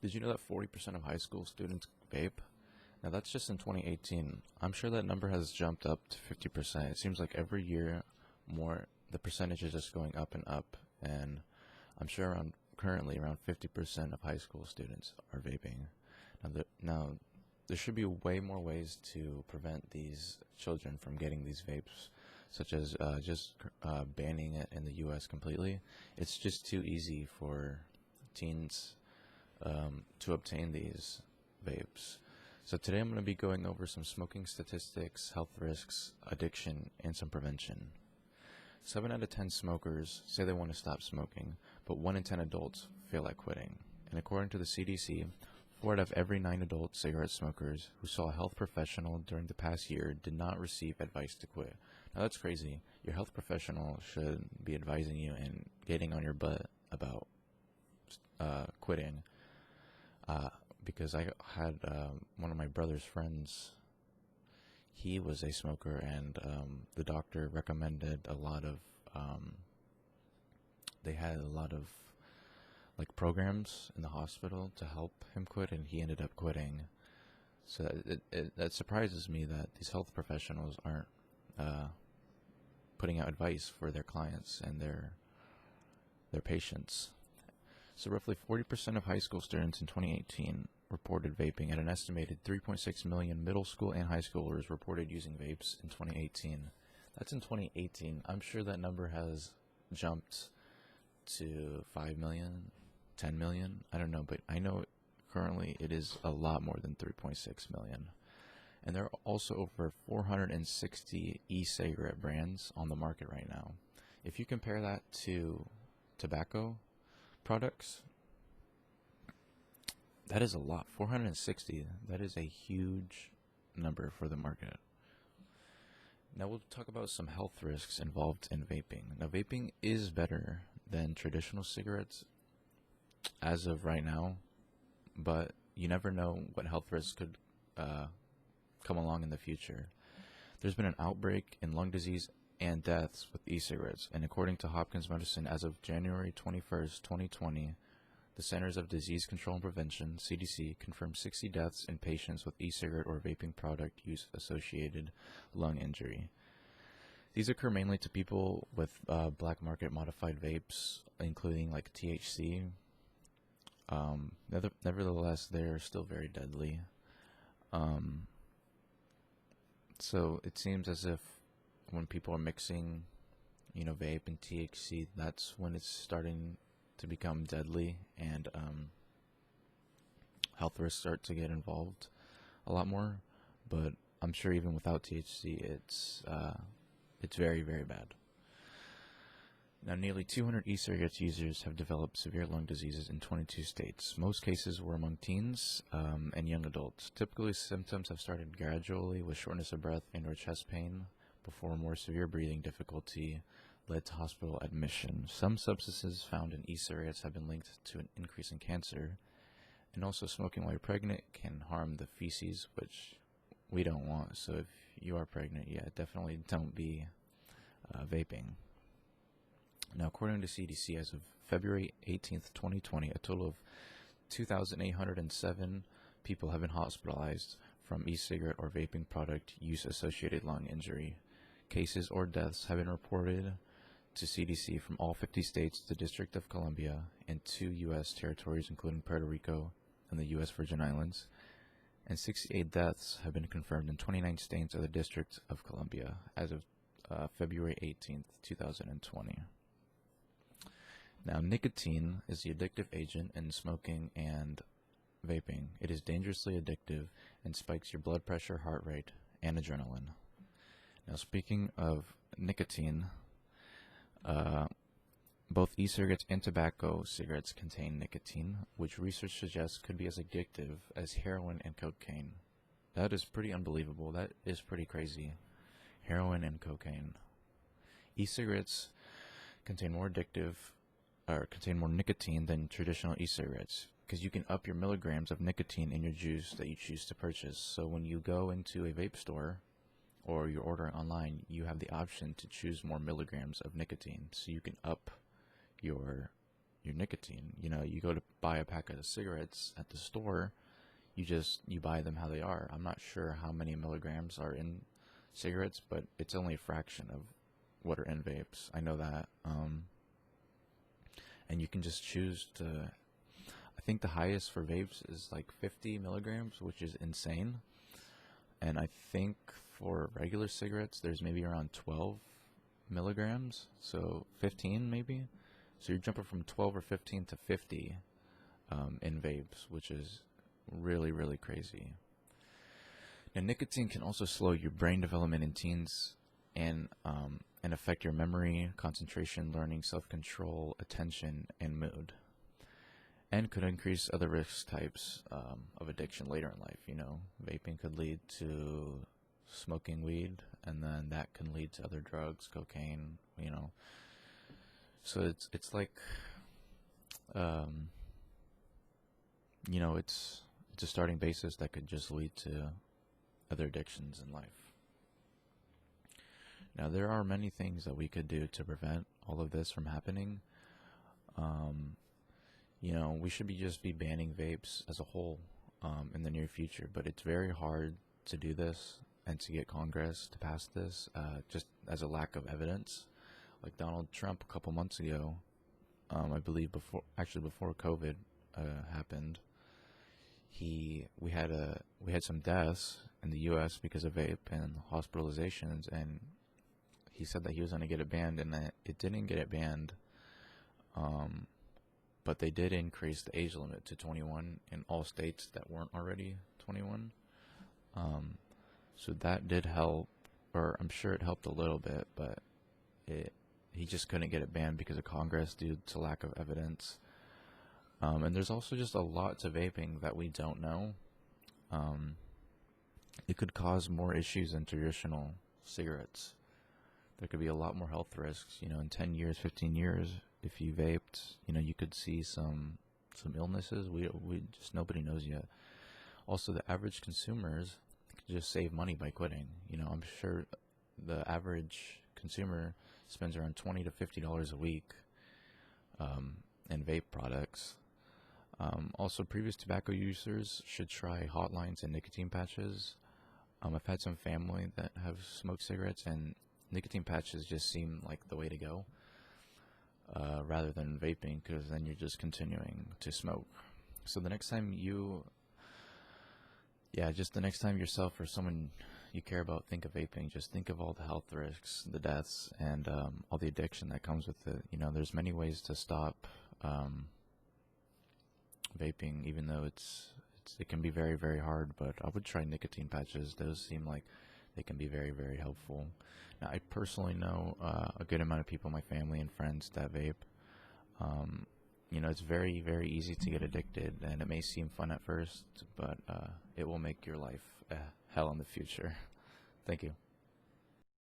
Did you know that 40% of high school students vape? Now that's just in 2018. I'm sure that number has jumped up to 50%. It seems like every year more the percentage is just going up and up, and I'm sure currently around 50% of high school students are vaping. Now there should be way more ways to prevent these children from getting these vapes, such as just banning it in the U.S. completely. It's just too easy for teens to obtain these vapes. So today I'm going to be going over some smoking statistics, health risks, addiction, and some prevention. 7 out of 10 smokers say they want to stop smoking, but 1 in 10 adults fail at quitting. And according to the CDC, 4 out of every 9 adult cigarette smokers who saw a health professional during the past year did not receive advice to quit. Now that's crazy. Your health professional should be advising you and getting on your butt about quitting. Because I had one of my brother's friends. He was a smoker, and the doctor recommended a lot of. They had a lot of like programs in the hospital to help him quit, and he ended up quitting. So that surprises me that these health professionals aren't putting out advice for their clients and their patients. So roughly 40% of high school students in 2018 reported vaping, and an estimated 3.6 million middle school and high schoolers reported using vapes in 2018. That's in 2018. I'm sure that number has jumped to 5 million, 10 million. I don't know, but I know currently it is a lot more than 3.6 million. And there are also over 460 e-cigarette brands on the market right now. If you compare that to tobacco products, that is a lot. 460. That is a huge number for the market. Now we'll talk about some health risks involved in vaping. Now vaping is better than traditional cigarettes as of right now, but you never know what health risks could come along in the future. There's been an outbreak in lung disease and deaths with e-cigarettes, and according to Hopkins Medicine, as of January 21st, 2020, the Centers of Disease Control and Prevention, CDC, confirmed 60 deaths in patients with e-cigarette or vaping product use associated lung injury. These occur mainly to people with black market modified vapes, including like THC. Nevertheless, they're still very deadly. So it seems as if when people are mixing, vape and THC, that's when it's starting to become deadly, and health risks start to get involved a lot more. But I'm sure even without THC, it's very, very bad. Now, nearly 200 e-cigarettes users have developed severe lung diseases in 22 states. Most cases were among teens and young adults. Typically, symptoms have started gradually with shortness of breath and or chest pain before more severe breathing difficulty led to hospital admission. Some substances found in e-cigarettes have been linked to an increase in cancer, and also smoking while you're pregnant can harm the feces, which we don't want. So if you are pregnant, definitely don't be vaping. Now, according to CDC, as of February 18th, 2020, a total of 2,807 people have been hospitalized from e-cigarette or vaping product use-associated lung injury. Cases or deaths have been reported to CDC from all 50 states, the District of Columbia, and 2 U.S. territories, including Puerto Rico and the U.S. Virgin Islands. And 68 deaths have been confirmed in 29 states of the District of Columbia as of February 18th, 2020. Now, nicotine is the addictive agent in smoking and vaping. It is dangerously addictive and spikes your blood pressure, heart rate, and adrenaline. Now, speaking of nicotine, both e-cigarettes and tobacco cigarettes contain nicotine, which research suggests could be as addictive as heroin and cocaine. That is pretty unbelievable. That is pretty crazy. Heroin and cocaine. E-cigarettes contain more nicotine than traditional e-cigarettes, because you can up your milligrams of nicotine in your juice that you choose to purchase. So when you go into a vape store or you're ordering online, you have the option to choose more milligrams of nicotine, so you can up your your nicotine. You know, you go to buy a pack of cigarettes at the store, you buy them how they are. I'm not sure how many milligrams are in cigarettes, but it's only a fraction of what are in vapes. I know that. And you can just choose to. I think the highest for vapes is like 50 milligrams, which is insane. And I think for regular cigarettes, there's maybe around 12 milligrams, so 15 maybe. So you're jumping from 12 or 15 to 50 in vapes, which is really, really crazy. Now, nicotine can also slow your brain development in teens and affect your memory, concentration, learning, self-control, attention, and mood. And could increase other risk types of addiction later in life. You know, vaping could lead to smoking weed, and then that can lead to other drugs, cocaine. You know, so it's like, you know, it's a starting basis that could just lead to other addictions in life. Now, there are many things that we could do to prevent all of this from happening. You know, we should just be banning vapes as a whole in the near future, but it's very hard to do this and to get Congress to pass this just as a lack of evidence. Like Donald Trump a couple months ago, I believe before COVID happened, we had some deaths in the U.S. because of vape and hospitalizations, and he said that he was going to get it banned, and that it didn't get it banned. But they did increase the age limit to 21 in all states that weren't already 21. So that did help, or I'm sure it helped a little bit, but he just couldn't get it banned because of Congress due to lack of evidence. And there's also just a lot to vaping that we don't know. It could cause more issues than traditional cigarettes. There could be a lot more health risks. You know, in 10 years, 15 years, if you vaped, you know, you could see some illnesses. We just, nobody knows yet. Also, the average consumers could just save money by quitting. You know, I'm sure the average consumer spends around $20 to $50 a week in vape products. Also, previous tobacco users should try hotlines and nicotine patches. I've had some family that have smoked cigarettes, and nicotine patches just seem like the way to go rather than vaping, because then you're just continuing to smoke. So the next time the next time yourself or someone you care about think of vaping, just think of all the health risks, the deaths, and all the addiction that comes with it. You know, there's many ways to stop vaping, even though it can be very, very hard, but I would try nicotine patches. Those seem like they can be very, very helpful. Now, I personally know a good amount of people, my family and friends, that vape. You know, it's very, very easy to get addicted, and it may seem fun at first, but it will make your life hell in the future. Thank you.